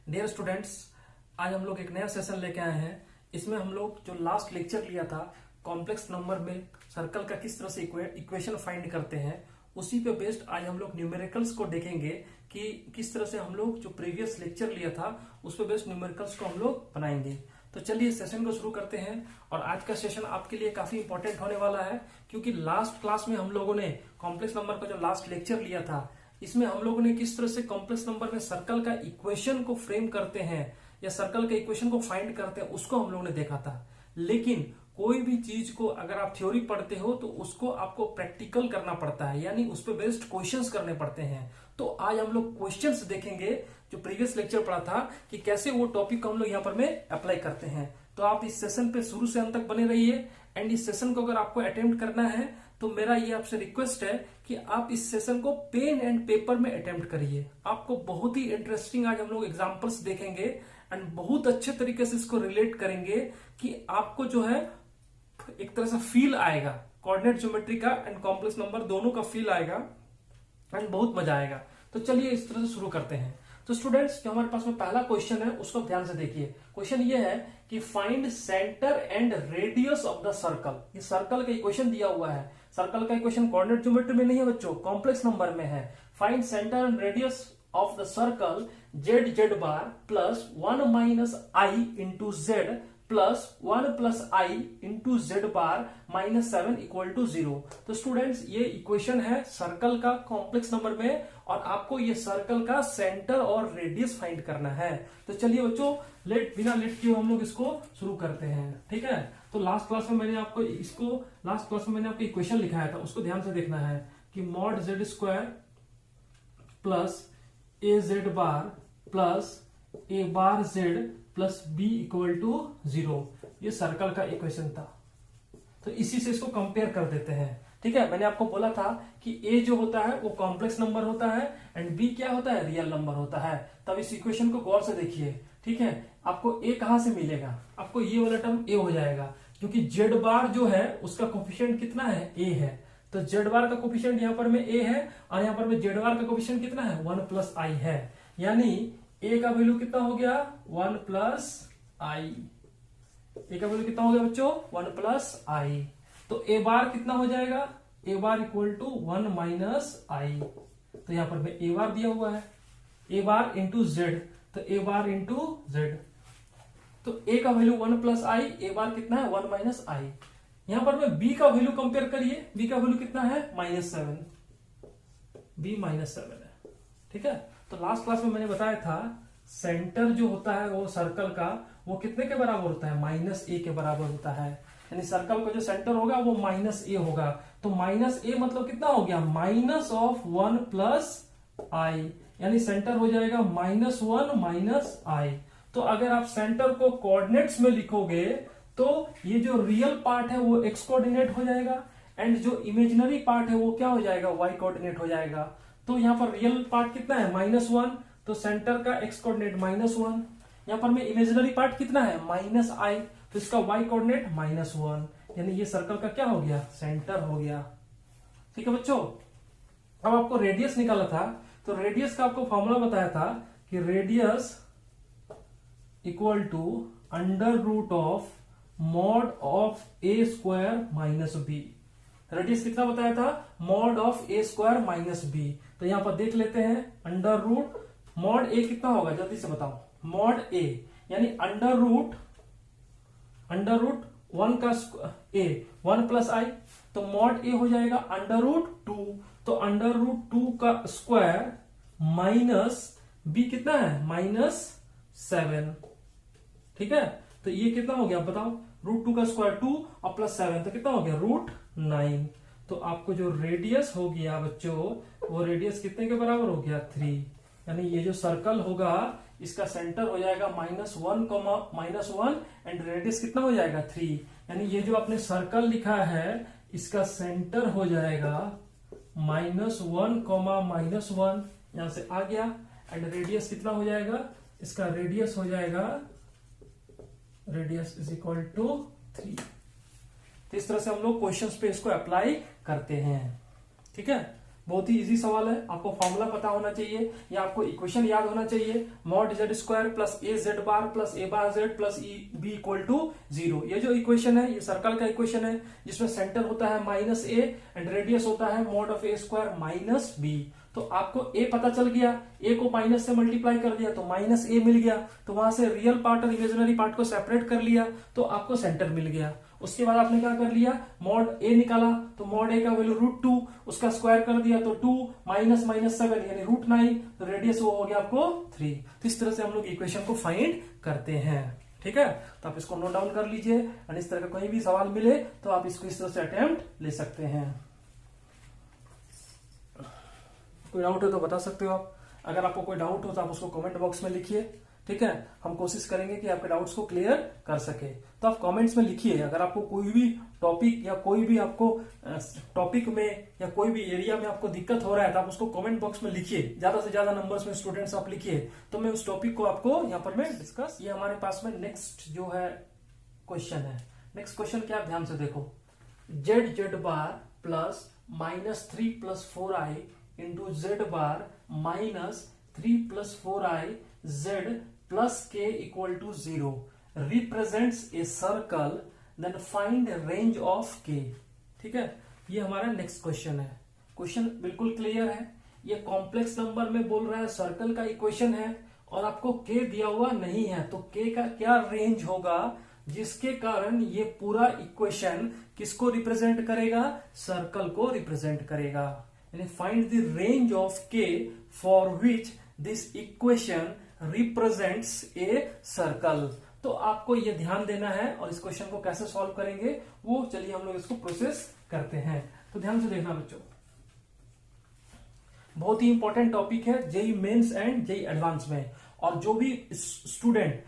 Dear students, आज हम लोग एक नया सेशन लेके आए हैं। इसमें हम लोग जो लास्ट लेक्चर लिया था कॉम्प्लेक्स नंबर में सर्कल का किस तरह से इक्वेशन फाइंड करते हैं, उसी पे बेस्ड आज हम लोग न्यूमेरिकल्स को देखेंगे कि किस तरह से हम लोग जो प्रीवियस लेक्चर लिया था उस पे बेस्ड न्यूमेरिकल्स को हम लोग बनाएंगे। तो चलिए सेशन को शुरू करते हैं। और आज का सेशन आपके लिए काफी इंपॉर्टेंट होने वाला है, क्योंकि लास्ट क्लास में हम लोगों ने कॉम्प्लेक्स नंबर का जो लास्ट लेक्चर लिया था इसमें हम लोगों ने किस तरह से कॉम्प्लेक्स नंबर में सर्कल का इक्वेशन को फ्रेम करते हैं या सर्कल के इक्वेशन को फाइंड करते हैं उसको हम लोगों ने देखा था। लेकिन कोई भी चीज को अगर आप थ्योरी पढ़ते हो तो उसको आपको प्रैक्टिकल करना पड़ता है, यानी उस पर बेस्ड क्वेश्चंस करने पड़ते हैं। तो आज हम लोग क्वेश्चंस देखेंगे जो प्रीवियस लेक्चर पढ़ा था कि कैसे वो टॉपिक को हम लोग यहाँ पर में अप्लाई करते हैं। तो आप इस सेशन पे शुरू से अंत तक बने रहिए। एंड इस सेशन को अगर आपको अटेम्प्ट करना है तो मेरा ये आपसे रिक्वेस्ट है कि आप इस सेशन को पेन एंड पेपर में अटेम्प्ट करिए। आपको बहुत ही इंटरेस्टिंग आज हम लोग एग्जांपल्स देखेंगे एंड बहुत अच्छे तरीके से इसको रिलेट करेंगे कि आपको जो है एक तरह से फील आएगा, कोऑर्डिनेट ज्योमेट्री का एंड कॉम्प्लेक्स नंबर दोनों का फील आएगा एंड बहुत मजा आएगा। तो चलिए इस तरह से शुरू करते हैं। तो स्टूडेंट्स, जो हमारे पास में पहला क्वेश्चन है उसको ध्यान से देखिए। क्वेश्चन ये है कि find centre and radius of the circle. ये सर्कल का इक्वेशन दिया हुआ है। सर्कल का इक्वेशन कोऑर्डिनेट ज्योमेट्री में नहीं है बच्चों, कॉम्प्लेक्स नंबर में है। Find centre and radius of the circle z z bar plus 1 minus i into z plus 1 plus i into z bar minus 7 equal to 0। तो स्टूडेंट्स, ये equation है circle का कॉम्प्लेक्स नंबर में और आपको ये सर्कल का सेंटर और रेडियस फाइंड करना है। तो चलिए बच्चों, बिना लेट किए हम लोग इसको शुरू करते हैं। ठीक है, तो लास्ट क्लास में मैंने आपको इक्वेशन लिखाया था, उसको ध्यान से देखना है कि mod z square plus a z bar plus a bar z plus b equal to 0, ये सर्कल का इक्वेशन था। तो इसी से इसको कंपेयर कर देते हैं। ठीक है, मैंने आपको बोला था कि ए जो होता है वो कॉम्प्लेक्स नंबर होता है एंड बी क्या होता है, रियल नंबर होता है। तब इस इक्वेशन को गौर से देखिए। ठीक है, आपको ए कहां से मिलेगा, आपको ये वाला टर्म ए हो जाएगा, क्योंकि जेड बार जो है उसका कोफिशिएंट कितना है, ए है। तो जेड बार का कोफिशिएंट यहाँ पर में ए है और यहाँ पर में जेड बार का कोफिशिएंट कितना है, 1 प्लस आई है। यानी ए का वैल्यू कितना हो गया, 1 प्लस आई। ए का वैल्यू कितना हो गया बच्चों, 1 प्लस आई। तो ए बार कितना हो जाएगा, ए बार इक्वल टू 1 माइनस आई। तो यहां पर में ए बार दिया हुआ है, ए बार इंटू जेड, तो ए बार इंटू जेड। तो ए का वैल्यू 1 प्लस आई, ए बार कितना है, 1 माइनस आई। यहां पर में बी का वैल्यू कंपेयर करिए, बी का वैल्यू कितना है, -7, बी -7 है। ठीक है, तो लास्ट क्लास में मैंने बताया था सेंटर जो होता है वो सर्कल का वो कितने के बराबर होता है, -a के बराबर होता है। यानी सर्कल का जो सेंटर होगा वो -a होगा। तो -a मतलब कितना हो गया, माइनस ऑफ 1 प्लस आई, यानी सेंटर हो जाएगा -1 माइनस आई। तो अगर आप सेंटर को कोऑर्डिनेट्स में लिखोगे तो ये जो रियल पार्ट है वो x कोऑर्डिनेट हो जाएगा एंड जो इमेजिनरी पार्ट है वो क्या हो जाएगा, y कोऑर्डिनेट हो जाएगा। तो यहाँ पर रियल पार्ट कितना है, -1, तो सेंटर का x कोऑर्डिनेट -1। यहाँ पर में इमेजिनरी पार्ट कितना है, -i, तो इसका y कोऑर्डिनेट -1। यानी ये सर्कल का क्या हो गया, सेंटर हो गया। ठीक है बच्चों, अब आपको रेडियस निकाला था, तो रेडियस का आपको फॉर्मूला बताया था कि radius equal to under root of mod of a square minus b. Radius कितना बताया था, mod of a square minus b. तो यहां पर देख लेते हैं, अंडर रूट मॉड ए कितना होगा, जल्दी से बताओ, मॉड ए यानी अंडर रूट 1 का ए 1 प्लस आई, तो मॉड ए हो जाएगा अंडर रूट 2। तो अंडर रूट 2 का स्क्वायर माइनस बी कितना है, -7। ठीक है, तो ये कितना हो गया बताओ, √2 का स्क्वायर 2 और प्लस 7, तो कितना हो गया, √9। तो आपको जो रेडियस हो गया बच्चों, वो रेडियस कितने के बराबर हो गया, 3। यानी ये जो सर्कल होगा इसका सेंटर हो जाएगा -1 एंड रेडियस कितना हो जाएगा, 3। यानी ये जो आपने सर्कल लिखा है इसका सेंटर हो जाएगा -1, यहां से आ गया एंड रेडियस कितना हो जाएगा, इसका रेडियस हो जाएगा, रेडियस इज इक्वल टू 3। तो इस तरह से हम लोग क्वेश्चंस पे इसको अप्लाई करते हैं। ठीक है, बहुत ही इजी सवाल है, आपको फॉर्मूला पता होना चाहिए या आपको इक्वेशन याद होना चाहिए। Mod z square plus a z bar plus a bar z plus e b equal to 0। ये जो इक्वेशन है ये सर्कल का इक्वेशन है, जिसमें सेंटर होता है माइनस ए एंड रेडियस होता है mod of a square minus b. तो आपको ए पता चल गया, ए को माइनस से मल्टीप्लाई कर दिया तो माइनस ए मिल गया, तो वहां से रियल पार्ट और इमेजिनरी पार्ट को सेपरेट कर लिया तो आपको सेंटर मिल गया। उसके बाद आपने क्या कर लिया, मॉड ए निकाला तो मॉड ए का वैल्यू √2, उसका स्क्वायर कर दिया तो 2 माइनस माइनस 7 यानी √9, तो रेडियस वो हो गया आपको 3। तो इस तरह से हम लोग इक्वेशन को फाइंड करते हैं। ठीक है, तो आप इसको नोट डाउन कर लीजिए और इस तरह का कोई भी सवाल मिले तो आप इसको इस तरह से अटेम्प्ट ले सकते हैं। कोई डाउट हो तो बता सकते हो आप। अगर आपको कोई डाउट हो तो आप उसको कमेंट बॉक्स में लिखिए। ठीक है, हम कोशिश करेंगे कि आपके डाउट्स को क्लियर कर सके। तो आप कमेंट्स में लिखिए, अगर आपको कोई भी टॉपिक या कोई भी आपको टॉपिक में या कोई भी एरिया में आपको दिक्कत हो रहा है तो आप उसको कमेंट बॉक्स में लिखिए। ज्यादा से ज्यादा नंबर्स में स्टूडेंट्स आप लिखिए तो मैं उस टॉपिक को आपको यहाँ पर मैं डिस्कस। ये हमारे पास में नेक्स्ट जो है क्वेश्चन है। नेक्स्ट क्वेश्चन क्या, ध्यान से देखो। Z z bar plus -3 + 4i into z bar -3 + 4i z plus k equal to 0 represents a circle, then find range of k। ठीक है, ये हमारा नेक्स्ट क्वेश्चन है। क्वेश्चन बिल्कुल क्लियर है, ये कॉम्प्लेक्स नंबर में बोल रहा है, सर्कल का इक्वेशन है और आपको k दिया हुआ नहीं है, तो k का क्या रेंज होगा जिसके कारण ये पूरा इक्वेशन किसको रिप्रेजेंट करेगा, सर्कल को रिप्रेजेंट करेगा। यानी find the range of k for which this equation represents a circle. तो आपको ये ध्यान देना है और इस क्वेश्चन को कैसे सॉल्व करेंगे वो चलिए हम लोग इसको प्रोसेस करते हैं। तो ध्यान से देखना बच्चों, बहुत ही इंपॉर्टेंट टॉपिक है JEE Mains and JEE Advance में। और जो भी स्टूडेंट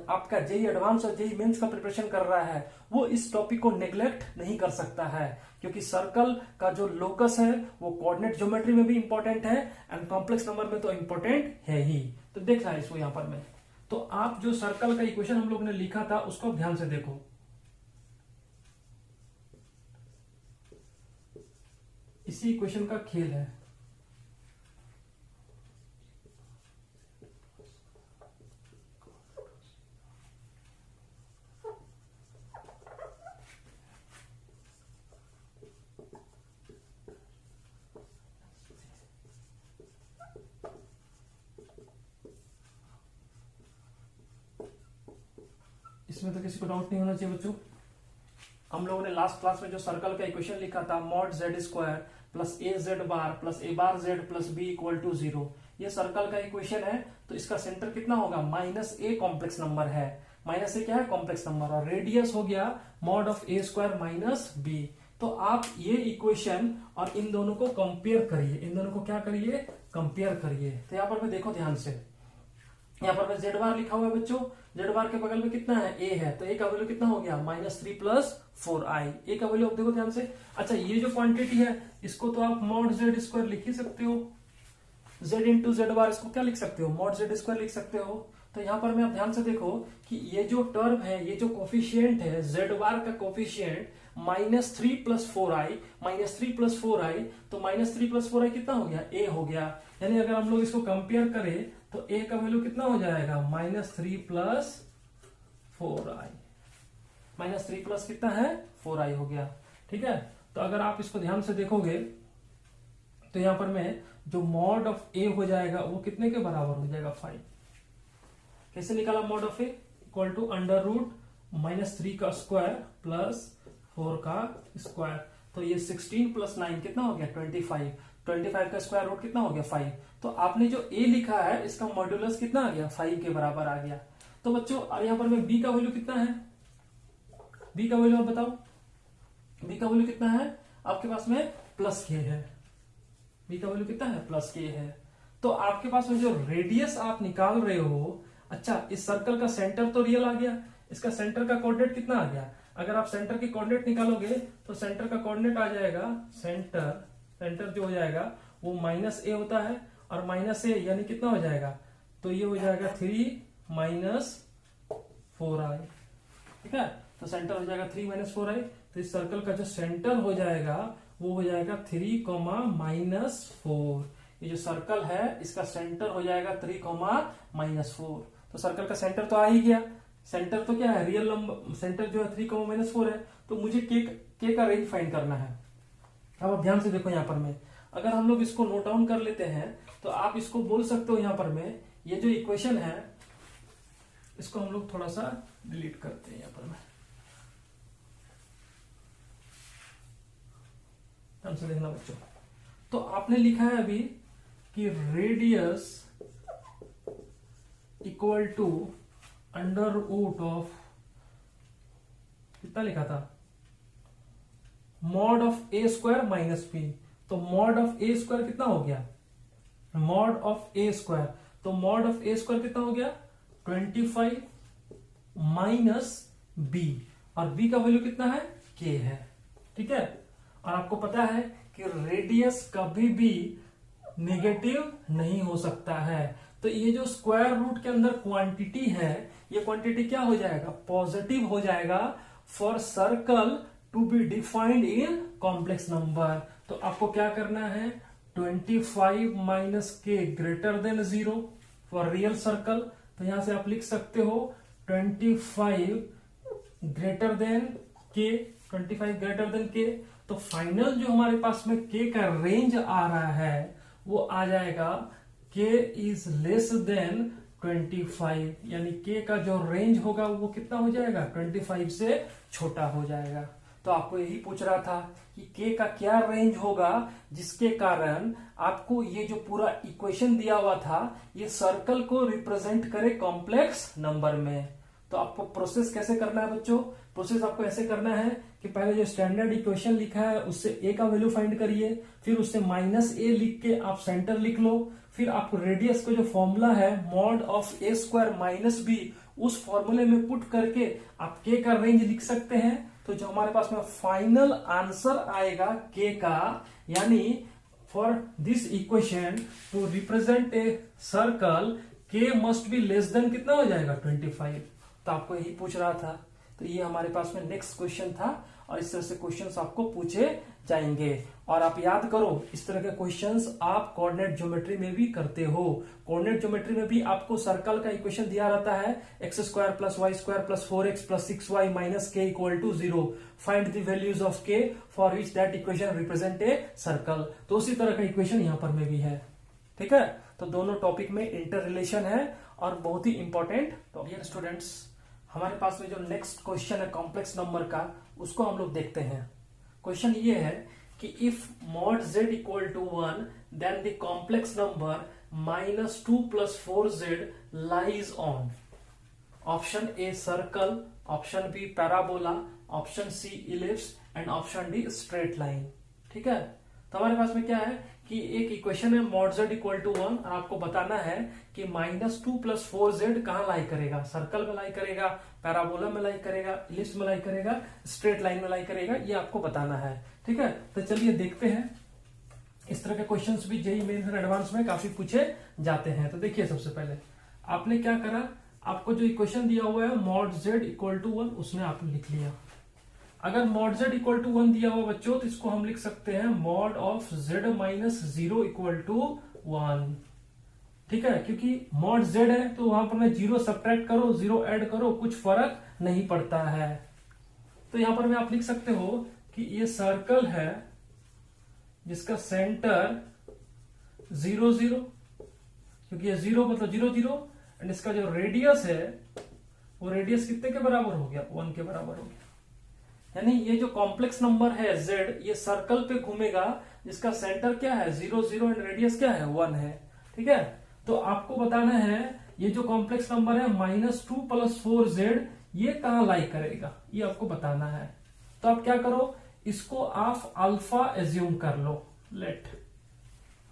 आपका जेई एडवांस और जेई मेंस का प्रिपरेशन कर रहा है वो इस टॉपिक को नेग्लेक्ट नहीं कर सकता है, क्योंकि सर्कल का जो लोकस है वो कोऑर्डिनेट ज्योमेट्री में भी इंपॉर्टेंट है एंड कॉम्प्लेक्स नंबर में तो इंपॉर्टेंट है ही। तो देखना है इसको यहां पर में। तो आप जो सर्कल का इक्वेशन हम लोग ने लिखा था उसको ध्यान से देखो। इसी इक्वेशन का खेल है। इसमें तो किसी को डाउट नहीं होना चाहिए बच्चों। हम लोगों ने लास्ट क्लास में जो सर्कल का इक्वेशन लिखा था mod z square plus a z bar plus a bar z plus b equal to 0, ये सर्कल का इक्वेशन है। तो इसका सेंटर कितना होगा, -a कॉम्प्लेक्स नंबर है। -a क्या है, कॉम्प्लेक्स नंबर, और रेडियस हो गया mod of a square minus b. तो आप ये इक्वेशन और इन दोनों को कंपेयर करिए, इन दोनों को क्या करिए, कंपेयर करिए। तो यहाँ पर मैं देखो ध्यान से, यहाँ पर मैं जेड बार लिखा हुआ है बच्चों, जेड बार के बगल में कितना है, ए है, तो ए का वैल्यू कितना हो गया, -3 + 4i। ए का वैल्यू देखो ध्यान से। अच्छा, ये जो क्वांटिटी है इसको तो आप मॉड जेड स्क्वायर लिख ही सकते हो, जेड इंटू जेड बार, इसको क्या लिख सकते हो, मॉड जेड स्क्वायर लिख सकते हो। तो यहाँ पर मैं आप ध्यान से देखो कि ये जो टर्म है, ये जो कोफिशियंट है जेड बार का कोफिशियंट -3 + 4i, -3 + 4i, तो -3 + 4i कितना हो गया, ए हो गया। यानी अगर हम लोग इसको कंपेयर करें तो ए का वैल्यू कितना हो जाएगा, -3 + 4i, -3 प्लस कितना है, 4i हो गया। ठीक है, तो अगर आप इसको ध्यान से देखोगे तो यहां पर मैं जो मॉड ऑफ ए हो जाएगा वो कितने के बराबर हो जाएगा, 5। कैसे निकाला mod of a, equal to √-3 का स्क्वायर प्लस 4 का स्क्वायर। तो ये 16 + 9 कितना हो गया, 25। 25 का स्क्वायर रूट कितना हो गया, 5। तो आपने जो ए लिखा है इसका मॉड्यूलस कितना आ गया, 5 के बराबर आ गया। तो बच्चों और यहां पर में बी का वैल्यू कितना है, बी का वैल्यू आप बताओ, बी का वैल्यू कितना है आपके पास में, +k है। बी का वैल्यू कितना है, +k है। तो आपके पास में जो रेडियस आप निकाल रहे हो, अच्छा इस सर्कल का सेंटर तो रियल आ गया, इसका सेंटर का कोऑर्डिनेट कितना आ गया। अगर आप सेंटर की कोऑर्डिनेट निकालोगे तो सेंटर का कोऑर्डिनेट आ जाएगा, सेंटर जो हो जाएगा वो -a होता है, और -a यानी कितना हो जाएगा, तो ये हो जाएगा 3 - 4i। ठीक है, तो सेंटर हो जाएगा 3 - 4i। तो इस सर्कल का जो सेंटर हो जाएगा वो हो जाएगा 3, -4। ये जो सर्कल है इसका सेंटर हो जाएगा 3, -4। तो सर्कल का सेंटर तो आ ही गया। सेंटर तो क्या है, रियल नंबर सेंटर जो है 3, -4 है। तो मुझे के का रेंज फाइंड करना है। अब आप ध्यान से देखो यहाँ पर में, अगर हम लोग इसको नोट डाउन कर लेते हैं तो आप इसको बोल सकते हो यहाँ पर में, ये जो इक्वेशन है इसको हम लोग थोड़ा सा डिलीट करते हैं यहाँ पर में। ध्यान से देखना बच्चों, तो आपने लिखा है अभी कि radius equal to under root of, कितना लिखा था, mod of a square minus b. तो मॉड ऑफ ए स्क्वायर कितना हो गया, मॉड ऑफ ए स्क्वायर, तो मॉड ऑफ ए स्क्वायर कितना हो गया 25 माइनस बी, और बी का वैल्यू कितना है, के है। ठीक है, और आपको पता है कि रेडियस कभी भी नेगेटिव नहीं हो सकता है। तो ये जो स्क्वायर रूट के अंदर क्वांटिटी है, ये क्वांटिटी क्या हो जाएगा, पॉजिटिव हो जाएगा for circle to be defined in complex number. तो आपको क्या करना है, 25 minus k greater than 0 for real circle. तो यहां से आप लिख सकते हो 25 ग्रेटर देन के, 25 ग्रेटर देन के। तो फाइनल जो हमारे पास में के का रेंज आ रहा है वो आ जाएगा के इज लेस देन 25, यानी के का जो रेंज होगा वो कितना हो जाएगा, 25 से छोटा हो जाएगा। तो आपको यही पूछ रहा था कि के का क्या रेंज होगा जिसके कारण आपको ये जो पूरा इक्वेशन दिया हुआ था ये सर्कल को रिप्रेजेंट करे कॉम्प्लेक्स नंबर में। तो आपको प्रोसेस कैसे करना है बच्चों, प्रोसेस आपको ऐसे करना है कि पहले जो स्टैंडर्ड इक्वेशन लिखा है उससे ए का वैल्यू फाइंड करिए, फिर उससे -a लिख के आप सेंटर लिख लो, फिर आपको रेडियस का जो फॉर्मूला है mod of a square minus b, उस फॉर्मूले में पुट करके आप के का रेंज लिख सकते हैं। तो जो हमारे पास में फाइनल आंसर आएगा के का, यानी for this equation two represent a circle के मस्ट बी लेस देन कितना हो जाएगा 25। तो आपको यही पूछ रहा था। तो ये हमारे पास में नेक्स्ट क्वेश्चन था, और इस तरह से क्वेश्चंस आपको पूछे जाएंगे। और आप याद करो इस तरह के क्वेश्चंस आप कोऑर्डिनेट ज्योमेट्री में भी करते हो। कोऑर्डिनेट ज्योमेट्री में भी आपको सर्कल का इक्वेशन दिया रहता है, x² + y² + 4x + 6y - k = 0। Find the values of k for which that equation represent a circle. तो उसी तरह का इक्वेशन यहां पर में भी है। ठीक है, तो दोनों टॉपिक में इंटर रिलेशन है और बहुत ही इंपॉर्टेंट टॉपिक। स्टूडेंट्स, हमारे पास में जो नेक्स्ट क्वेश्चन है कॉम्प्लेक्स नंबर का, उसको हम लोग देखते हैं। क्वेश्चन ये है कि if mod z = 1 then the complex number -2 + 4z lies on option a circle, option b parabola, option c ellipse and option d straight line. ठीक है, तो हमारे पास में क्या है कि एक इक्वेशन है मॉड z = 1 और आपको बताना है कि -2 + 4z कहां लाई करेगा, सर्कल में लाई करेगा, पैराबोला में लाई करेगा, इलिप्स में लाई करेगा, स्ट्रेट लाइन में लाई करेगा, ये आपको बताना है। ठीक है, तो चलिए देखते हैं। इस तरह के क्वेश्चंस भी जेईई मेंस और एडवांस में काफी पूछे जाते हैं। तो देखिए, सबसे पहले आपने क्या करा, आपको जो इक्वेशन दिया हुआ है मॉड z = 1 उसमें आपने लिख लिया। अगर मॉड z = 1 दिया हुआ बच्चों तो इसको हम लिख सकते हैं मॉड ऑफ z - 0 = 1। ठीक है, क्योंकि मॉड z है तो वहां पर मैं 0 सब्ट्रैक्ट करो, 0 ऐड करो, कुछ फर्क नहीं पड़ता है। तो यहां पर मैं आप लिख सकते हो कि ये सर्कल है जिसका सेंटर 0 0, क्योंकि ये 0 मतलब 0 0, एंड इसका जो रेडियस है वो रेडियस कितने के बराबर हो गया, 1 के बराबर हो गया। यानी ये जो कॉम्प्लेक्स नंबर है z, ये सर्कल पे घूमेगा जिसका सेंटर क्या है 0 0 एंड रेडियस क्या है 1 है। ठीक है, तो आपको बताना है ये जो कॉम्प्लेक्स नंबर है -2 + 4z ये कहां लाई करेगा, ये आपको बताना है। तो आप क्या करो, इसको आप अल्फा एज्यूम कर लो। लेट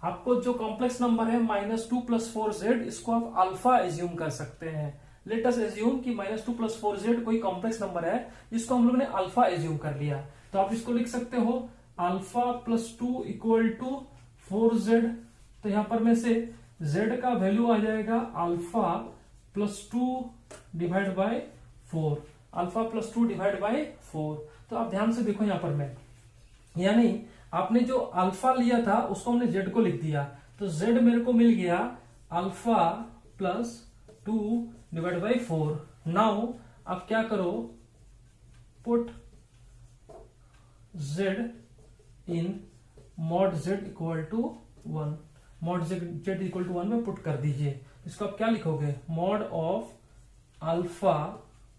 आपको जो कॉम्प्लेक्स नंबर है -2 + 4z इसको आप अल्फा एज्यूम कर सकते हैं। लेट अस एज्यूम कि -2 + 4z कोई कॉम्प्लेक्स नंबर है जिसको हम लोग ने अल्फा एज्यूम कर लिया। तो आप इसको लिख सकते हो अल्फा + 2 = 4z। तो यहां पर में से z का वैल्यू आ जाएगा अल्फा + 2 / 4, अल्फा + 2 / 4। तो आप ध्यान से देखो यहां पर में, यानी आपने जो अल्फा लिया था उसको हमने जेड को लिख दिया, तो जेड मेरे को मिल गया alpha plus 2 divide by 4। Now अब क्या करो, put z in mod z equal to 1, mod z equal to 1 में पुट कर दीजिए। इसको आप क्या लिखोगे, mod of alpha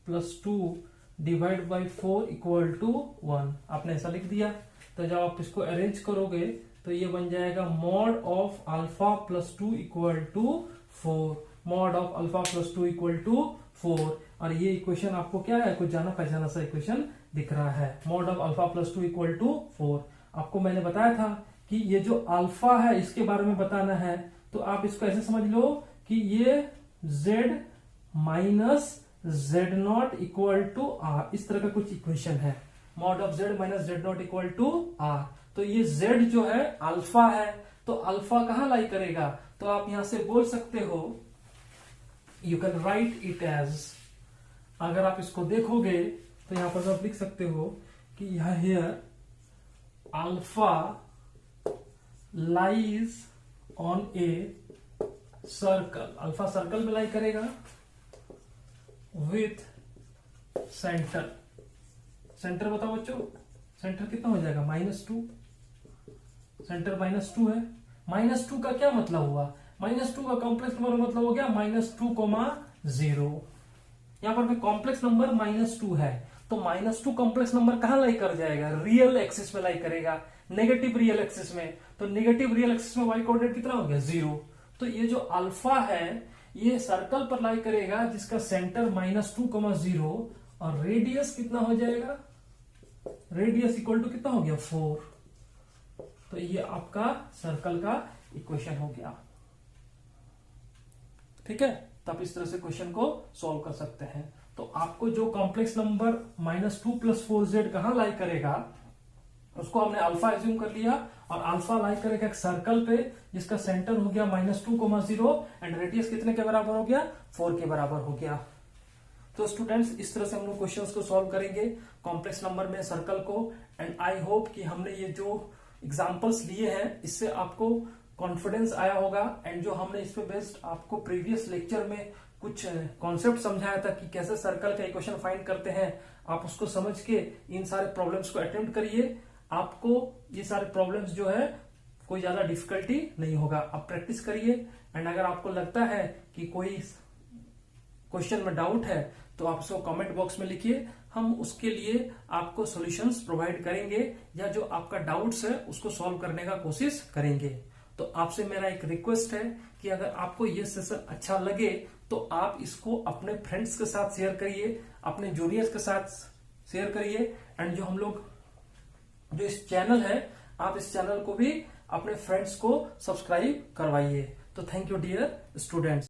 plus 2 divide by 4 equal to 1, आपने ऐसा लिख दिया। तो जब आप इसको अरेंज करोगे तो ये बन जाएगा mod of alpha plus 2 equal to 4, mod of alpha plus 2 equal to 4। और ये इक्वेशन आपको क्या है, कुछ जाना पहचाना सा इक्वेशन दिख रहा है, mod of alpha plus 2 equal to 4। आपको मैंने बताया था कि ये जो अल्फा है इसके बारे में बताना है, तो आप इसको ऐसे समझ लो कि ये z minus z naught equal to r, इस तरह का कुछ इक्वेशन है, mod of z minus z naught equal to r. तो ये जेड जो है अल्फा है, तो अल्फा कहां लाई करेगा, तो आप यहां से बोल सकते हो, you can write it as, अगर आप इसको देखोगे तो यहां पर आप लिख सकते हो कि यह here alpha lies on a circle, alpha circle में लाई करेगा विथ सेंटर, सेंटर बताओ बच्चों, सेंटर कितना हो जाएगा -2, सेंटर -2 है। -2 का क्या मतलब हुआ, -2 का कॉम्प्लेक्स नंबर मतलब हो गया -2,0। यहां पर कॉम्प्लेक्स नंबर -2 है, तो -2 कॉम्प्लेक्स नंबर कहां लाई कर जाएगा, रियल एक्सिस में लाई करेगा, नेगेटिव रियल एक्सिस में। तो नेगेटिव रियल एक्सिस में वाई कोऑर्डिनेट कितना हो गया 0। तो ये जो अल्फा है ये सर्कल पर लाई करेगा जिसका सेंटर -2,0 और रेडियस कितना हो जाएगा, रेडियस इक्वल टू कितना हो गया 4। तो ये आपका सर्कल का इक्वेशन हो गया। ठीक है, तो आप इस तरह से क्वेश्चन को सॉल्व कर सकते हैं। तो आपको जो कॉम्प्लेक्स नंबर -2 + 4z कहां लाई करेगा उसको हमने अल्फा एज्यूम कर लिया, और अल्फा लाई करेगा एक सर्कल पे जिसका सेंटर हो गया -2,0 एंड रेडियस कितने के बराबर हो गया 4 के बराबर हो गया। तो स्टूडेंट्स इस तरह से हम लोग क्वेश्चंस को सॉल्व करेंगे कॉम्प्लेक्स नंबर में सर्कल को। एंड आई होप कि हमने ये जो एग्जांपल्स लिए हैं इससे आपको कॉन्फिडेंस आया होगा, एंड जो हमने इस पे बेस्ड आपको प्रीवियस लेक्चर में कुछ कॉन्सेप्ट समझाया था कि कैसे सर्कल का इक्वेशन फाइंड करते हैं, आप उसको समझ के इन सारे प्रॉब्लम्स को अटेम्प्ट करिए। आपको ये सारे प्रॉब्लम्स जो है कोई ज्यादा डिफिकल्टी नहीं होगा, आप प्रैक्टिस करिए। एंड अगर आपको लगता है कि कोई क्वेश्चन में डाउट है तो आप उसको कमेंट बॉक्स में लिखिए, हम उसके लिए आपको सॉल्यूशंस प्रोवाइड करेंगे, या जो आपका डाउट्स है उसको सॉल्व करने का कोशिश करेंगे। तो आपसे मेरा एक रिक्वेस्ट है कि अगर आपको ये सेशन अच्छा लगे तो आप इसको अपने फ्रेंड्स के साथ शेयर करिए, अपने जूनियर्स के साथ शेयर करिए, एंड जो हम लोग जो इस चैनल है आप इस चैनल को भी अपने फ्रेंड्स को सब्सक्राइब करवाइए। तो थैंक यू डियर स्टूडेंट्स।